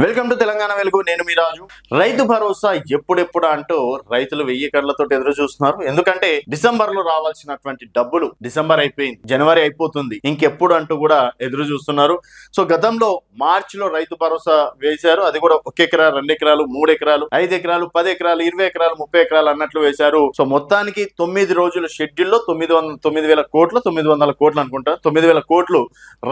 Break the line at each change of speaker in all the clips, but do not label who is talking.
Welcome to Telangana వెలుగు. నేను మీ రాజు. రైతు భరోసా ఎప్పుడెప్పుడు అంటూ రైతులు వెయ్యి కళ్ళతో ఎదురు చూస్తున్నారు. ఎందుకంటే డిసెంబర్ లో రావాల్సినటువంటి డబ్బులు డిసెంబర్ అయిపోయింది, జనవరి అయిపోతుంది, ఇంకెప్పుడు అంటూ కూడా ఎదురు చూస్తున్నారు. సో గతంలో మార్చిలో రైతు భరోసా వేశారు. అది కూడా 1 ఎకరా, 2 ఎకరాలు, 3 ఎకరాలు, 5 ఎకరాలు, 10 ఎకరాలు, 20 ఎకరాలు, 30 ఎకరాలు అన్నట్లు వేశారు. సో మొత్తానికి 9 రోజుల షెడ్యూల్లో 9,000 కోట్లు, 900 కోట్లు అనుకుంటా, 9,000 కోట్లు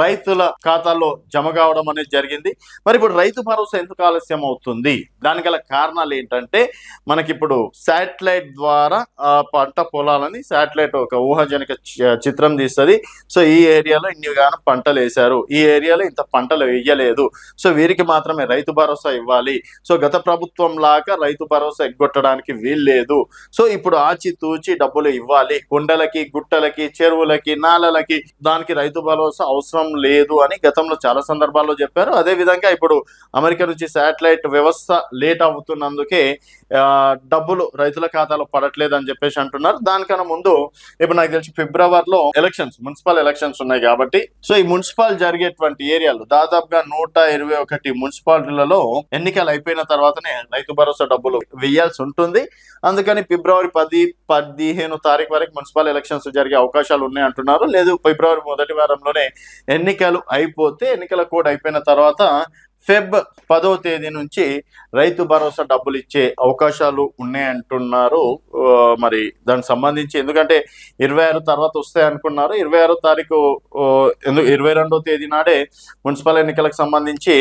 రైతుల ఖాతాల్లో జమ కావడం అనేది జరిగింది. మరి ఇప్పుడు రైతు భరోసా ఎందుకు ఆలస్యం అవుతుంది? దానికి గల కారణాలు ఏంటంటే, మనకిప్పుడు శాటిలైట్ ద్వారా పంట పొలాలని శాటిలైట్ ఒక ఊహాజనిక చిత్రం తీస్తుంది. సో ఈ ఏరియాలో ఇన్ని గానం పంటలు వేశారు, ఈ ఏరియాలో ఇంత పంటలు వేయలేదు, సో వీరికి మాత్రమే రైతు భరోసా ఇవ్వాలి. సో గత ప్రభుత్వం లాగా రైతు భరోసా ఎగ్గొట్టడానికి వీల్లేదు. సో ఇప్పుడు ఆచితూచి డబ్బులు ఇవ్వాలి. కొండలకి, గుట్టలకి, చెరువులకి, నాలలకి దానికి రైతు భరోసా అవసరం లేదు అని గతంలో చాలా సందర్భాల్లో చెప్పారు. అదే విధంగా ఇప్పుడు అమెరికా నుంచి శాటిలైట్ వ్యవస్థ లేట్ అవుతున్నందుకే డబ్బులు రైతుల ఖాతాలో పడట్లేదు అని చెప్పేసి అంటున్నారు. దానికన్నా ముందు ఇప్పుడు నాకు తెలిసి ఫిబ్రవరిలో ఎలక్షన్స్, మున్సిపల్ ఎలక్షన్స్ ఉన్నాయి కాబట్టి, సో ఈ మున్సిపల్ జరిగేటువంటి ఏరియాలు దాదాపుగా 121 మున్సిపాలిటీలలో ఎన్నికలు అయిపోయిన తర్వాతనే రైతు భరోసా డబ్బులు వేయాల్సి ఉంటుంది. అందుకని ఫిబ్రవరి 10-15 తారీఖు వరకు మున్సిపల్ ఎలక్షన్స్ జరిగే అవకాశాలు ఉన్నాయి అంటున్నారు. లేదు, ఫిబ్రవరి మొదటి వారంలోనే ఎన్నికలు అయిపోతే, ఎన్నికల కోడ్ అయిపోయిన తర్వాత ఫెబ్ 10వ తేదీ నుంచి రైతు భరోసా డబ్బులు ఇచ్చే అవకాశాలు ఉన్నాయంటున్నారు. మరి దానికి సంబంధించి, ఎందుకంటే 26 తర్వాత వస్తాయి అనుకున్నారు. 26వ తారీఖు 22వ తేదీ నాడే మున్సిపల్ ఎన్నికలకు సంబంధించి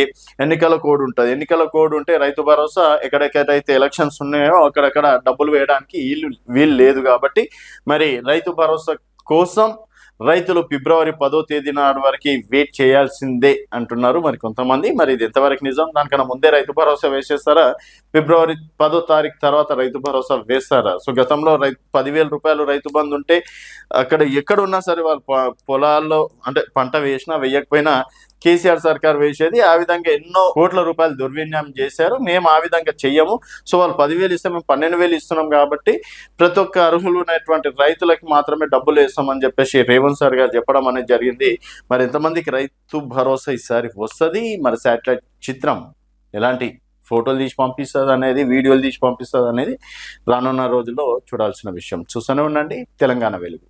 ఎన్నికల కోడ్ ఉంటుంది. ఎన్నికల కోడ్ ఉంటే రైతు భరోసా ఎక్కడెక్కడైతే ఎలక్షన్స్ ఉన్నాయో అక్కడక్కడ డబ్బులు వేయడానికి వీలు లేదు. కాబట్టి మరి రైతు భరోసా కోసం రైతులు ఫిబ్రవరి 10వ తేదీ నాడు వరకు వెయిట్ చేయాల్సిందే అంటున్నారు మరి కొంతమంది. మరి ఇది ఎంతవరకు నిజం? దానికన్నా ముందే రైతు భరోసా వేసేస్తారా, ఫిబ్రవరి 10వ తారీఖు తర్వాత రైతు భరోసా వేస్తారా? సో గతంలో 10,000 రూపాయలు రైతు బంధు ఉంటే అక్కడ ఎక్కడున్నా సరే వాళ్ళు పొలాల్లో అంటే పంట వేసినా వేయకపోయినా కేసీఆర్ సర్కార్ వేసేది. ఆ విధంగా ఎన్నో కోట్ల రూపాయలు దుర్వినియోగం చేశారు. మేము ఆ విధంగా చెయ్యము. సో వాళ్ళు 10,000 ఇస్తే మేము 12,000 ఇస్తున్నాం కాబట్టి ప్రతి ఒక్క అర్హులు ఉన్నటువంటి రైతులకి మాత్రమే డబ్బులు వేస్తామని చెప్పేసి రేవంత్ సార్ గారు చెప్పడం అనేది జరిగింది. మరి ఎంతమందికి రైతు భరోసా ఈసారి వస్తుంది? మరి శాటిలైట్ చిత్రం ఎలాంటి ఫోటోలు తీసి పంపిస్తుంది అనేది, వీడియోలు తీసి పంపిస్తుంది అనేది రానున్న రోజుల్లో చూడాల్సిన విషయం. చూస్తూనే ఉండండి తెలంగాణ వెలుగు.